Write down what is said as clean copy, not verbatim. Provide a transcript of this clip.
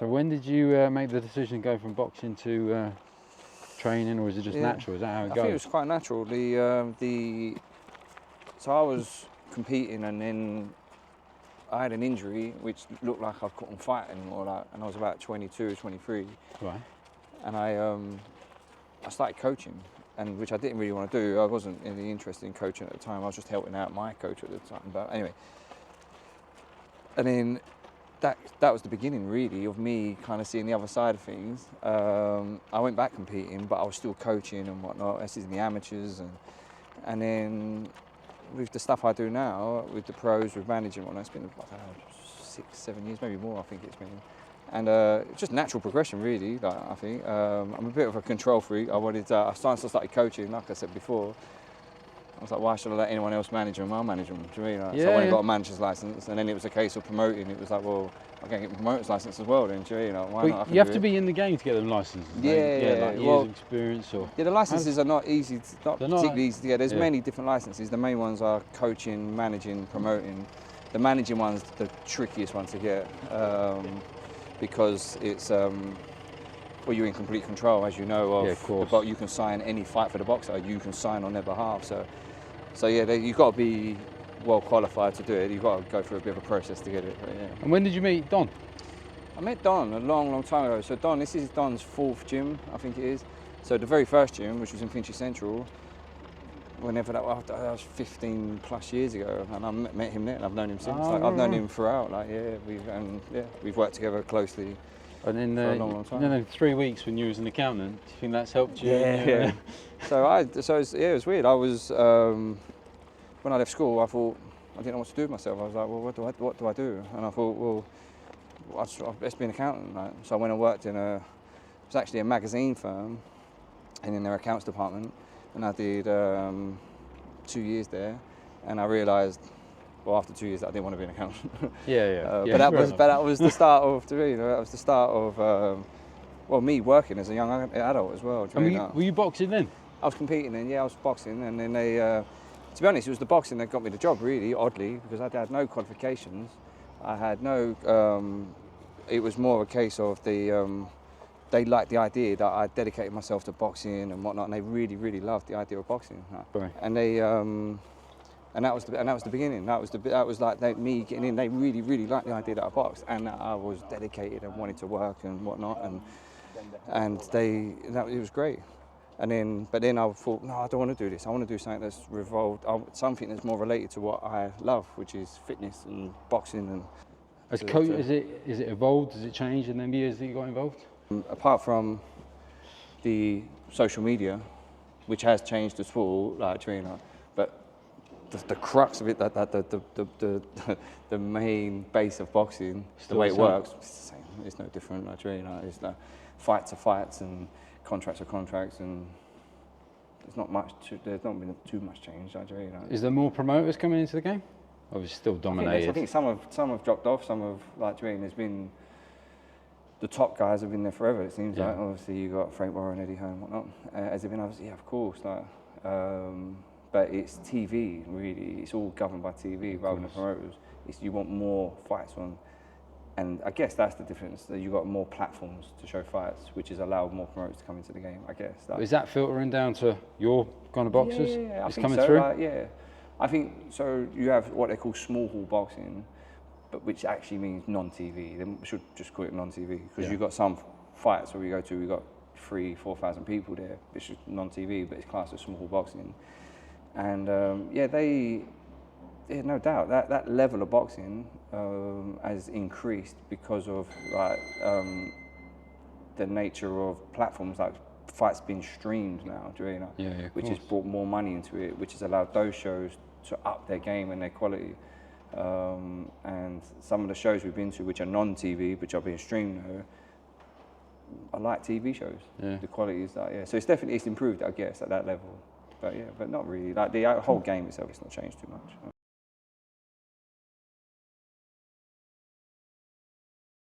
So when did you make the decision to go from boxing to training, or is it just natural? Is that how it goes? I think it was quite natural. So I was competing, and then I had an injury which looked like I couldn't fight anymore. And I was about 22, 23. Right. And I started coaching, and which I didn't really want to do. I wasn't really interested in coaching at the time. I was just helping out my coach at the time. But anyway, and then that was the beginning, really, of me kind of seeing the other side of things. I went back competing, but I was still coaching and whatnot. This is in the amateurs, and then with the stuff I do now, with the pros, with managing and whatnot, it's been, I don't know, 6, 7 years, maybe more, I think it's been. And it's just natural progression, really, like, I think. I'm a bit of a control freak. I started coaching, like I said before. I was like, why should I let anyone else manage them? I'll manage them. Do you know what I mean? So I went and got a manager's license, and then it was a case of promoting. It was like, well, I'm going to get a promoter's license as well, then, do you know? Why not? You have to be in the game to get them licenses. Like years of experience, or the licenses are not easy, not particularly easy to get. There's many different licenses. The main ones are coaching, managing, promoting. The managing one's the trickiest one to get because it's well, you're in complete control, as you know, of the box. You can sign any fight for the boxer. You can sign on their behalf. So yeah, you've got to be well qualified to do it. You've got to go through a bit of a process to get it. But, yeah. And when did you meet Don? I met Don a long time ago. So Don, this is Don's 4th gym, I think it is. So the very first gym, which was in Finchley Central, whenever that was 15 plus years ago, and I met him there, and I've known him since. I've known him throughout. We've worked together closely. And in for a long time. In 3 weeks when you was an accountant, do you think that's helped you? Yeah. So it was weird. I was when I left school, I thought I didn't know what to do with myself. I was like, well, what do I do? And I thought, well, let's be an accountant. Right? So I went and worked in it was actually a magazine firm, and in their accounts department, and I did 2 years there, and I realised. Well, after 2 years, I didn't want to be an accountant. But that was the start of, that was the start of, me working as a young adult as well. Were you boxing then? I was competing then, I was boxing, and then they, to be honest, it was the boxing that got me the job, really, oddly, because I had no qualifications. I had no, it was more a case of they liked the idea that I dedicated myself to boxing and whatnot, and they really, really loved the idea of boxing. Right. And they, And that was the beginning. That was like me getting in. They really, really liked the idea that I boxed, and that I was dedicated and wanted to work and whatnot. And it was great. But then I thought, no, I don't want to do this. I want to do something that's something that's more related to what I love, which is fitness and boxing. And as coach, is it evolved? Has it changed in the years that you got involved? Apart from the social media, which has changed the sport, but the crux of it, the main base of boxing, the way it works, it's the same. It's no different. It's fights are fights and contracts are contracts, and there's not been too much change. Is there more promoters coming into the game? Obviously, still dominated. I think some have dropped off. Some have there's been the top guys have been there forever. It seems like obviously you got Frank Warren, Eddie Hearn, whatnot. Has it been others? Yeah, of course. But it's TV, really. It's all governed by TV rather than promoters. You want more fights on, and I guess that's the difference. That you got more platforms to show fights, which has allowed more promoters to come into the game. I guess. Is that filtering down to your kind of boxers? Yeah, it's coming through. I think so. You have what they call small hall boxing, but which actually means non-TV. They should just call it non-TV because you've got some fights where we go to. We've got 3,000-4,000 people there. It's just non-TV, but it's classed as small hall boxing. And no doubt that level of boxing has increased because of the nature of platforms, like fights being streamed now, which has brought more money into it, which has allowed those shows to up their game and their quality. And some of the shows we've been to, which are non-TV, which are being streamed now, are like TV shows. Yeah. The quality is so it's improved, I guess, at that level. But not really. Like the whole game itself, it's not changed too much.